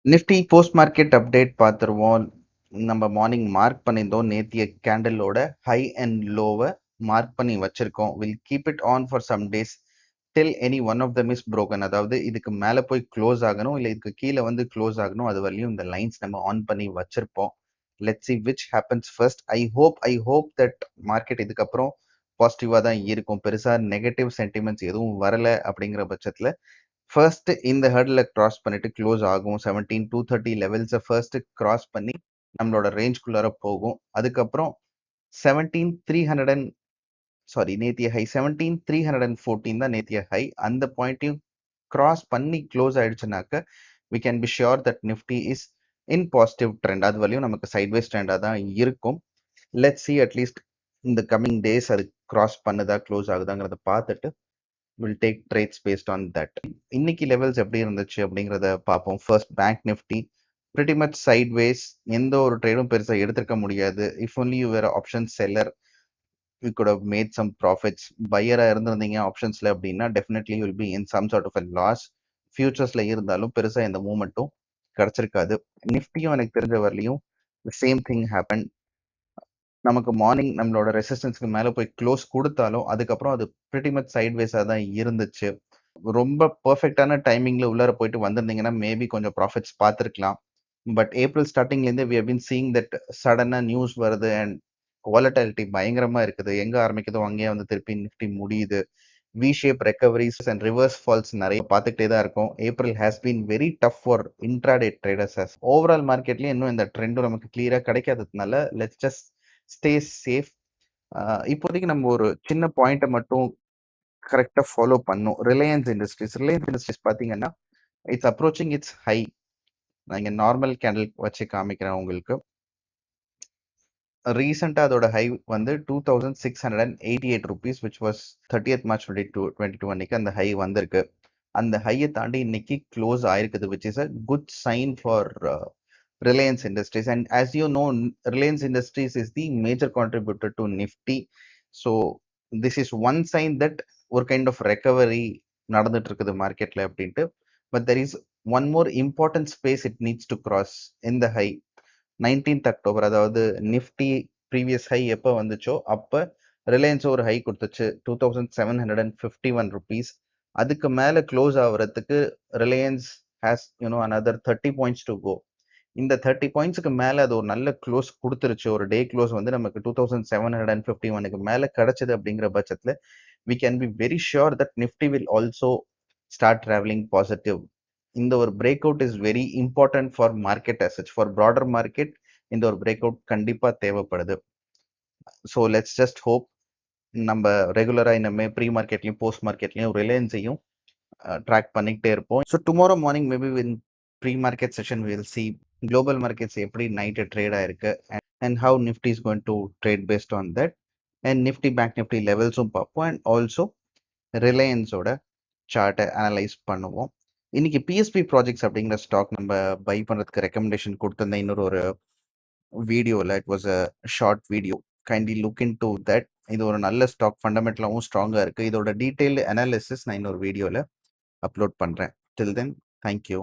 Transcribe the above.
Nifty post market update பார்த்துருவோம். நம்ம morning mark பண்ணியிருந்தோம். நேத்திய கேண்டலோட ஹை அண்ட் லோவை மார்க் பண்ணி வச்சிருக்கோம். Will keep it on for some days till any one of them is broken. அதாவது இதுக்கு மேலே போய் க்ளோஸ் ஆகணும், இல்லை இதுக்கு கீழே வந்து க்ளோஸ் ஆகணும். அது வரையும் இந்த லைன்ஸ் நம்ம ஆன் பண்ணி வச்சிருப்போம். Let's see which happens first. I hope that market இதுக்கப்புறம் பாசிட்டிவாக தான் இருக்கும். பெருசாக நெகட்டிவ் சென்டிமெண்ட்ஸ் எதுவும் வரல அப்படிங்கிற பட்சத்தில் ஃபர்ஸ்ட் இந்த ஹர்டில் கிராஸ் பண்ணிட்டு க்ளோஸ் ஆகும். 17,230 லெவல்ஸை ஃபர்ஸ்ட் கிராஸ் பண்ணி நம்மளோட ரேஞ்ச்குள்ளார போகும். அதுக்கப்புறம் 17,300 நேத்திய ஹை 17,314 தான் நேத்திய ஹை. அந்த பாயிண்ட்டையும் கிராஸ் பண்ணி க்ளோஸ் ஆயிடுச்சுனாக்க we can be sure that Nifty is in positive trend. அது வரையும் நமக்கு சைட்வேஸ் ட்ரெண்டாக தான் இருக்கும். லெட்ஸ் சி அட்லீஸ்ட் இந்த கம்மிங் டேஸ் அது கிராஸ் பண்ணுதா க்ளோஸ் ஆகுதாங்கிறத பார்த்துட்டு will take trades based on that. இன்னைக்கு லெவல்ஸ் எப்படி இருந்துச்சு அப்படிங்கிறத பார்ப்போம். First bank Nifty pretty much sideways. எந்த ஒரு ட்ரேடும் பெருசாக எடுத்துருக்க முடியாது. If only you were option seller you good have made some profits. பையராக இருந்திருந்தீங்க ஆப்ஷன்ஸில் அப்படின்னா definitely will be in some sort of a loss. ஃபியூச்சர்ஸில் இருந்தாலும் பெருசாக எந்த மூமெண்ட்டும் கிடச்சிருக்காது. நிஃப்டியும் எனக்கு தெரிஞ்ச வரலையும் சேம் திங் ஹேப்பன். நமக்கு மார்னிங் நம்மளோட ரெசிஸ்டன்ஸ்க்கு மேலே போய் க்ளோஸ் கொடுத்தாலும் அதுக்கப்புறம் அது பிரிட்டி மச் சைட்வேஸாக தான் இருந்துச்சு. ரொம்ப பெர்ஃபெக்டான டைமிங்ல உள்ளார போயிட்டு வந்திருந்தீங்கன்னா மேபி கொஞ்சம் ப்ராஃபிட்ஸ் பார்த்துருக்கலாம். பட் ஏப்ரல் ஸ்டார்டிங்லேருந்து we have been seeing that சடனாக நியூஸ் வருது அண்ட் வாலட்டாலிட்டி பயங்கரமாக இருக்குது. எங்கே ஆரம்பிக்குதோ அங்கேயே வந்து திருப்பி நிஃப்டி முடியுது. V shape recoveries and reverse falls நிறைய பார்த்துக்கிட்டே தான் இருக்கும். April has been very tough for intraday traders. Overall மார்க்கெட்லேயும் இன்னும் இந்த ட்ரெண்டும் நமக்கு கிளியராக கிடைக்காததுனால லெட்ஸ் ஜஸ்ட் ஸ்டே சேஃப். இப்போதைக்கு நம்ம ஒரு சின்ன பாயிண்ட்டை மட்டும் கரெக்டாக ஃபாலோ பண்ணும். ரிலையன்ஸ் இண்டஸ்ட்ரீஸ் பார்த்தீங்கன்னா இட்ஸ் அப்ரோச்சிங் இட்ஸ் ஹை. நான் இங்கே நார்மல் கேண்டில் வச்சு காமிக்கிறேன் உங்களுக்கு. ரீசெண்டாக அதோட ஹை வந்து 2,688 rupees which was 30th March 2022 அன்னைக்கு அந்த ஹை வந்திருக்கு. அந்த ஹையை தாண்டி இன்னைக்கு க்ளோஸ் ஆயிருக்குது which is a good sign for Reliance Industries. And as you know, Reliance Industries is the major contributor to Nifty. So this is one sign that ஒரு kind of recovery நடந்துட்டு இருக்குது மார்க்கெட்ல அப்படின்ட்டு. But there is one more important space it needs to cross இந்த high 19th October. அதாவது Nifty previous high எப்போ வந்துச்சோ அப்போ ரிலையன்ஸ் ஒரு ஹை கொடுத்துச்சு 2,751 ருபீஸ். அதுக்கு மேலே க்ளோஸ் ஆகுறதுக்கு Reliance has another 30 points to go. இந்த 30 பாயிண்ட்ஸுக்கு மேலே அது ஒரு நல்ல க்ளோஸ் கொடுத்துருச்சு. ஒரு டே க்ளோஸ் வந்து நமக்கு 2,751க்கு மேலே கிடைச்சது அப்படிங்கிற பட்சத்தில் we can be very sure that Nifty will also start traveling positive. இந்த ஒரு break out is very important for market assets. For broader market இந்த ஒரு பிரேக் அவுட் கண்டிப்பாக தேவைப்படுது. ஸோ லெட்ஸ் ஜஸ்ட் ஹோப் நம்ம ரெகுலராக இனிமே ப்ரீ மார்க்கெட்லையும் போஸ்ட் மார்க்கெட்லையும் ரிலையன்ஸையும் ட்ராக் பண்ணிக்கிட்டே இருப்போம். So tomorrow morning maybe when pre market session will see global markets எப்படி நைட்டு ட்ரேட் ஆயிருக்கு and how Nifty is going to trade based on that. And Nifty Banknifty லெவல்ஸும் பார்ப்போம் அண்ட் ஆல்சோ ரிலையன்ஸோட சார்ட்டை analyse பண்ணுவோம். இன்னைக்கு BSP projects அப்படிங்கிற stock நம்ம by பண்ணுறதுக்கு recommendation கொடுத்துருந்தேன் இன்னொரு ஒரு வீடியோவில். It was a short video. Kindly look in to that. இது ஒரு நல்ல ஸ்டாக், ஃபண்டமெண்டலாகவும் ஸ்ட்ராங்காக இருக்குது. இதோட டீட்டெயில்டு அனாலிசிஸ் நான் இன்னொரு வீடியோவில் அப்லோட் பண்ணுறேன். டில் தென் தேங்க்யூ.